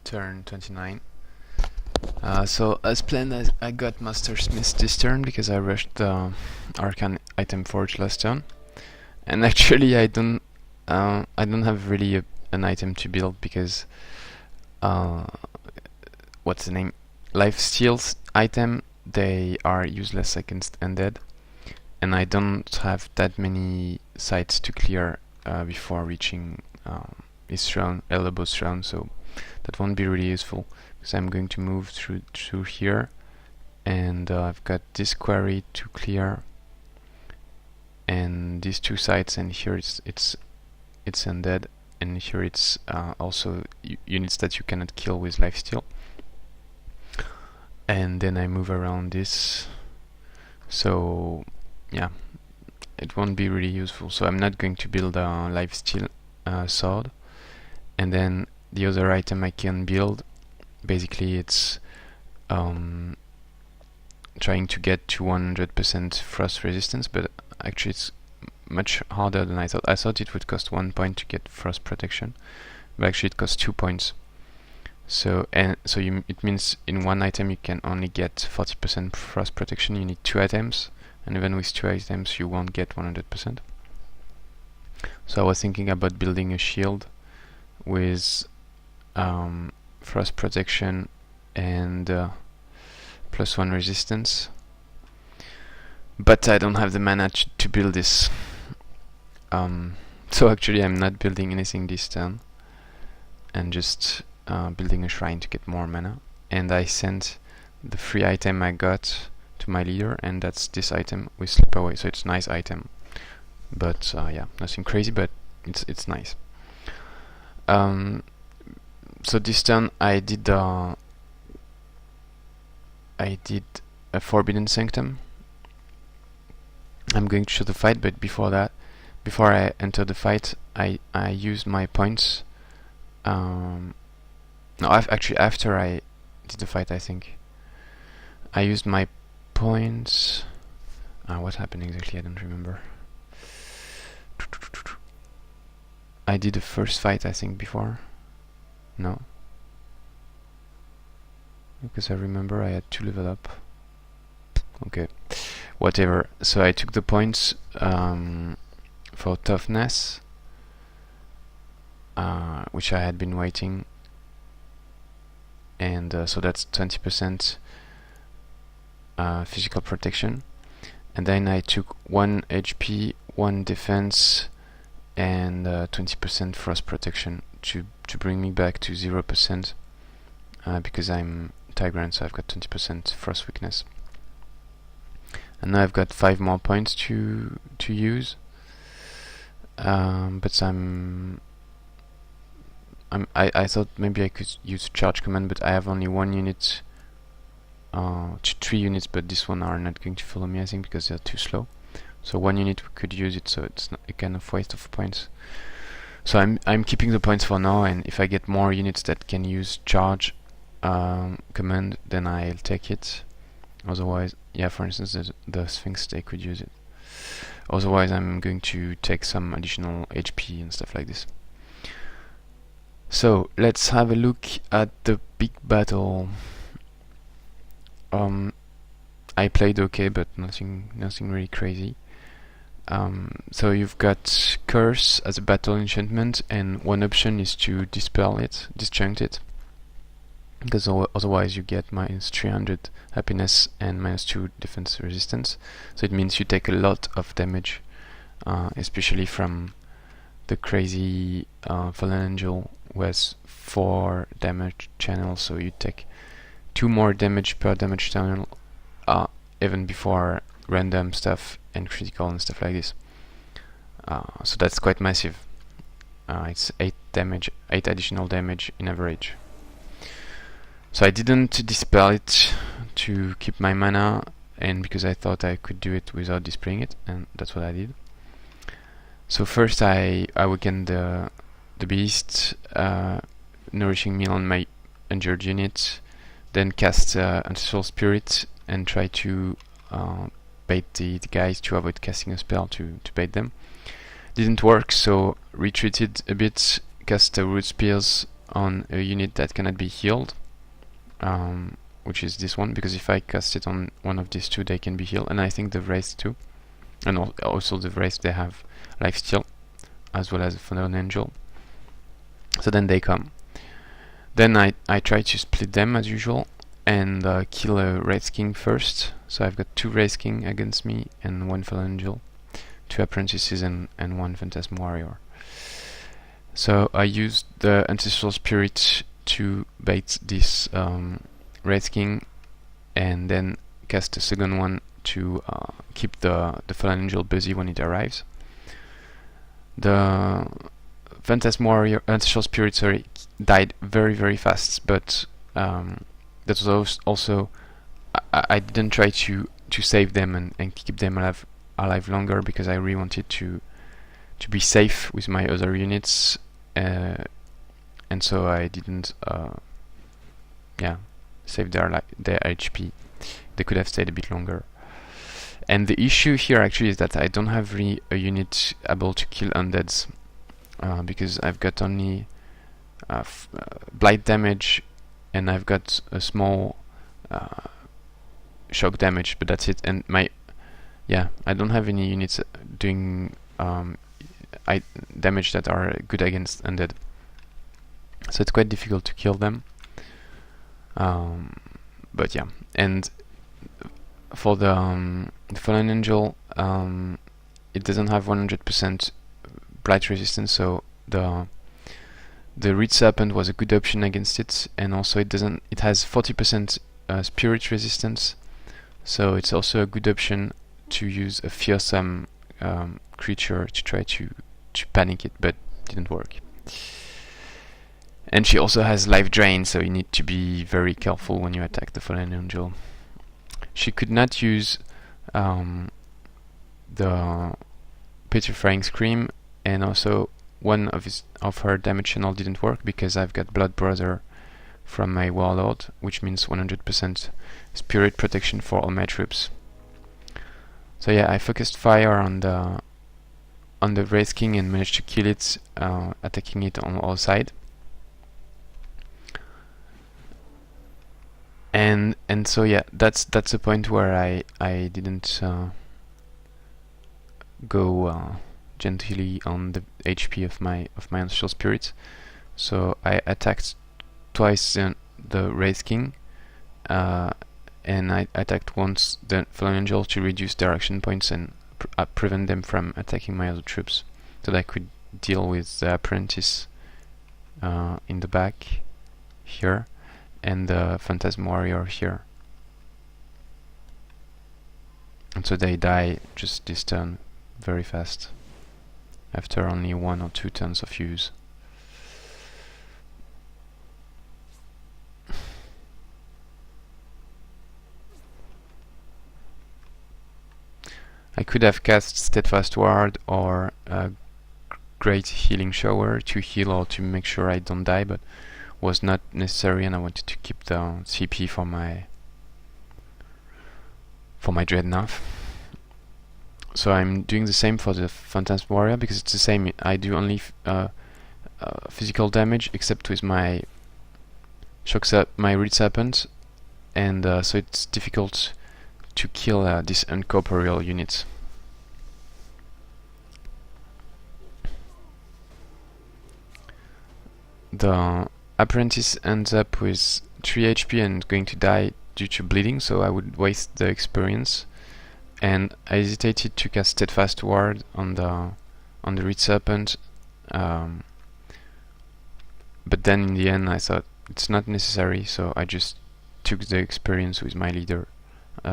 turn 29. So as planned, I got Master Smith this turn because I rushed the Arcane item forge last turn, and actually I don't have really an item to build because what's the name? Lifesteal's item, they are useless against undead, and I don't have that many sites to clear before reaching his throne, Lobo's throne, so that won't be really useful because I'm going to move through here, and I've got this quarry to clear and these two sites, and here it's undead, and here it's also units that you cannot kill with lifesteal. And then I move around this, so yeah, it won't be really useful. So I'm not going to build a lifesteal sword. And then the other item I can build, basically it's trying to get to 100% frost resistance, but actually it's much harder than I thought. I thought it would cost 1 point to get frost protection, but actually it costs 2 points. So it means in one item you can only get 40% frost protection. You need 2 items, and even with 2 items you won't get 100%. So I was thinking about building a shield with frost protection and +1 resistance, but I don't have the mana to build this. So actually I'm not building anything this turn, and just building a shrine to get more mana. And I sent the free item I got to my leader, and that's this item with Slip Away. So it's a nice item, but yeah, nothing crazy, but it's nice. So this turn I did a Forbidden Sanctum. I'm going to show the fight, but before that, before I enter the fight, I used my points. No, actually after I did the fight, I think I used my points. What happened exactly? I don't remember. I did the first fight, I think, before. No, because I remember I had to level up. Okay, whatever. So I took the points for Toughness, which I had been waiting, and so that's 20% physical protection. And then I took 1 HP, 1 defense, and 20% frost protection to bring me back to 0%, because I'm Tigrant, so I've got 20% frost weakness. And now I've got 5 more points to use, but I thought maybe I could use charge command, but I have only 1 unit, 3 units, but this one are not going to follow me, I think, because they're too slow. So 1 unit we could use it, so it's not a kind of waste of points. So I'm keeping the points for now, and if I get more units that can use charge command, then I'll take it. Otherwise, yeah, for instance, the Sphinx, they could use it. Otherwise, I'm going to take some additional HP and stuff like this. So let's have a look at the big battle. I played okay, but nothing really crazy. So you've got Curse as a battle enchantment, and one option is to disjunct it, because otherwise you get -300 happiness and -2 defense resistance. So it means you take a lot of damage, especially from the crazy Fallen Angel, who has 4 damage channels, so you take 2 more damage per damage channel, even before random stuff and critical and stuff like this. So that's quite massive. It's 8 additional damage in average. So I didn't dispel it to keep my mana, and because I thought I could do it without dispelling it, and that's what I did. So first I weakened the beast, nourishing meal on my injured unit, then cast Ancestral Spirits and try to bait the guys to avoid casting a spell to bait them. Didn't work, so retreated a bit, cast Root Spears on a unit that cannot be healed, which is this one, because if I cast it on one of these two, they can be healed, and I think the Wraith too, and also the Wraith, they have lifesteal as well as Fallen Angel. So then they come. Then I try to split them as usual and kill a Wraith King first. So I've got 2 Wraith King against me and 1 Fallen Angel, 2 Apprentices and 1 Phantasm Warrior. So I used the Ancestral Spirits to bait this Wraith King, and then cast a second one to keep the Fallen Angel busy when it arrives. The Phantasm Warrior, Ancestral Spirit, sorry, died very fast, but that was also I didn't try to save them and keep them alive longer, because I really wanted to be safe with my other units, and so I didn't save their HP. They could have stayed a bit longer. And the issue here actually is that I don't have really a unit able to kill undeads, because I've got only blight damage, and I've got a small shock damage, but that's it. And I don't have any units doing damage that are good against undead, so it's quite difficult to kill them. But yeah, and for the Fallen Angel, it doesn't have 100% blight resistance, so the Reed Serpent was a good option against it, and also it has 40% spirit resistance, so it's also a good option to use a fearsome creature to try to panic it, but didn't work. And she also has life drain, so you need to be very careful when you attack the Fallen Angel. She could not use the Petrifying Scream, and also one of her damage channel didn't work because I've got Blood Brother from my Warlord, which means 100% spirit protection for all my troops. So yeah, I focused fire on the Wraith King and managed to kill it, attacking it on all sides. And so yeah, that's the point where I didn't go gently on the HP of my Ancestral Spirits. So I attacked twice the Wraith King, and I attacked once the Fallen Angel to reduce their action points and prevent them from attacking my other troops, so that I could deal with the Apprentice in the back here, and the Phantasm Warrior here. And so they die just this turn very fast, after only 1 or 2 turns of use. I could have cast Steadfast Ward or a Great Healing Shower to heal or to make sure I don't die, but was not necessary, and I wanted to keep the CP for my Dreadnought. So I'm doing the same for the Phantasm Warrior, because it's the same. I do only physical damage, except with my my Reed Serpent, and so it's difficult to kill these incorporeal units. The Apprentice ends up with 3 HP and going to die due to bleeding, so I would waste the experience. And I hesitated to cast Steadfast Ward on the Reed Serpent, but then in the end I thought it's not necessary, so I just took the experience with my leader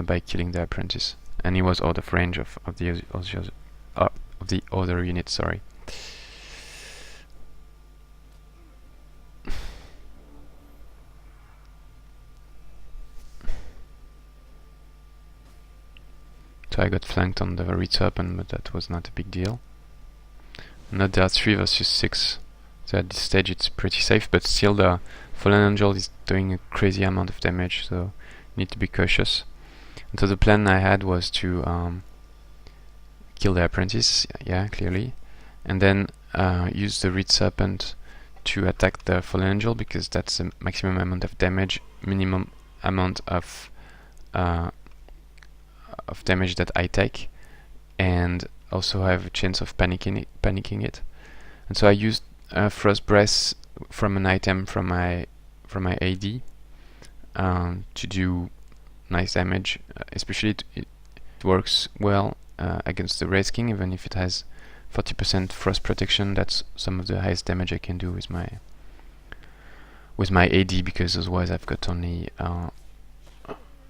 by killing the Apprentice, and he was out of range of the other units. Sorry. So I got flanked on the Reed Serpent, but that was not a big deal. Now there are 3 versus 6, so at this stage it's pretty safe, but still the Fallen Angel is doing a crazy amount of damage, so you need to be cautious. And so the plan I had was to kill the Apprentice, yeah, clearly, and then use the Reed Serpent to attack the Fallen Angel because that's the maximum amount of damage, minimum amount of damage that I take, and also have a chance of panicking it. And so I used Frost Breath from an item from my AD to do nice damage. Especially it works well against the Wraith King, even if it has 40% frost protection. That's some of the highest damage I can do with my AD, because otherwise I've got only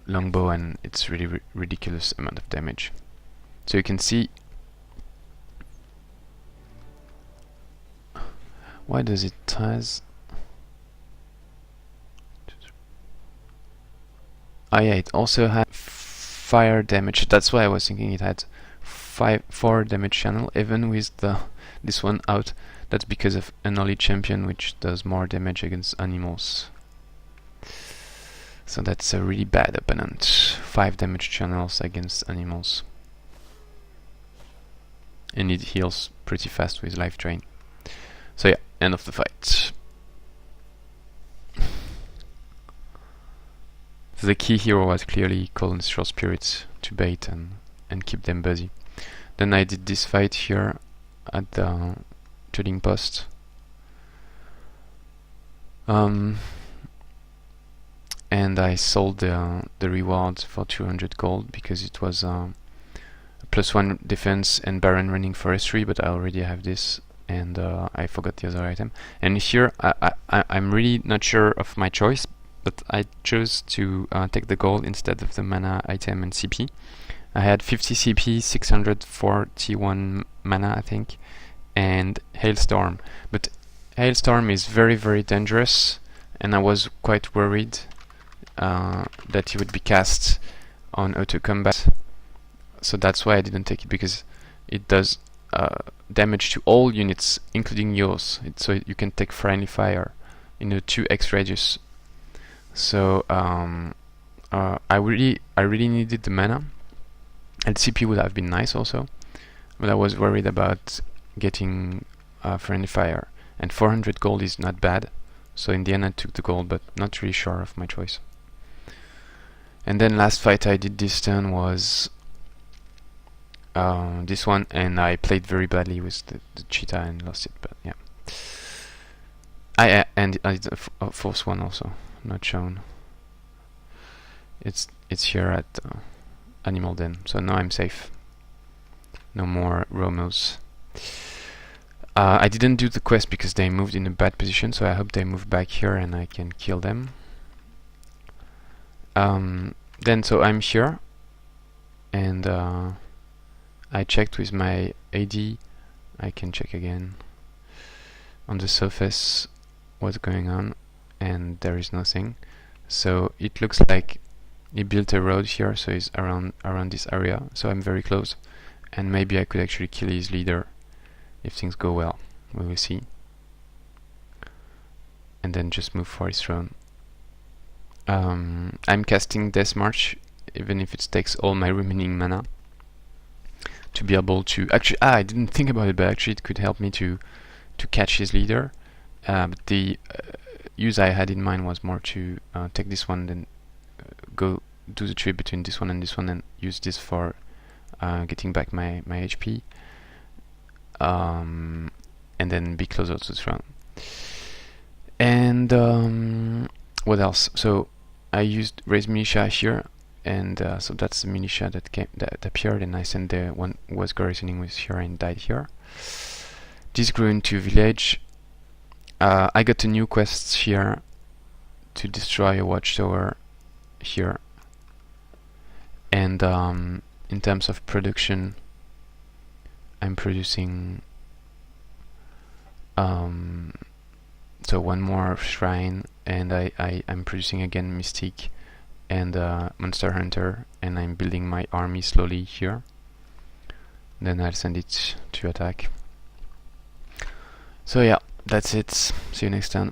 longbow and it's really ridiculous amount of damage. So you can see, why does it has? Oh yeah, it also had fire damage. That's why I was thinking it had 4 damage channel, even with this one out. That's because of an early champion which does more damage against animals. So that's a really bad opponent. 5 damage channels against animals. And it heals pretty fast with life drain. So yeah, end of the fight. So the key here was clearly call Ancestral Spirits to bait and keep them busy. Then I did this fight here at the trading post. And I sold the reward for 200 gold because it was +1 defense and Baron running forestry, but I already have this, and I forgot the other item. And here I'm really not sure of my choice, but I chose to take the gold instead of the mana item and CP. I had 50 CP, 641 mana, I think, and Hailstorm. But Hailstorm is very dangerous, and I was quite worried that he would be cast on auto combat. So that's why I didn't take it, because it does damage to all units, including yours. So you can take friendly fire in a 2x radius. So I really needed the mana, and CP would have been nice also, but I was worried about getting friendly fire, and 400 gold is not bad. So in the end I took the gold, but not really sure of my choice. And then last fight I did this turn was this one, and I played very badly with the cheetah and lost it, but yeah. I did a fourth one also, not shown. It's here at Animal Den, so now I'm safe. No more Romos. I didn't do the quest because they moved in a bad position, so I hope they move back here and I can kill them. Then so I'm here, and I checked with my AD. I can check again on the surface what's going on, and there is nothing. So it looks like he built a road here, so he's around this area. So I'm very close, and maybe I could actually kill his leader if things go well. We will see. And then just move for his throne. I'm casting Death March, even if it takes all my remaining mana, to be able to actually I didn't think about it, but actually it could help me to catch his leader. But the use I had in mind was more to take this one, then go do the trip between this one, and use this for getting back my HP, and then be closer to the throne. And what else? So I used Raise Militia here, and so that's the militia that appeared, and I sent the one who was garrisoning with here and died here. This grew into village. I got a new quest here to destroy a watchtower here, and in terms of production, I'm producing so one more shrine, and I'm producing again Mystique and Monster Hunter, and I'm building my army slowly here. Then I'll send it to attack. So yeah, that's it. See you next time.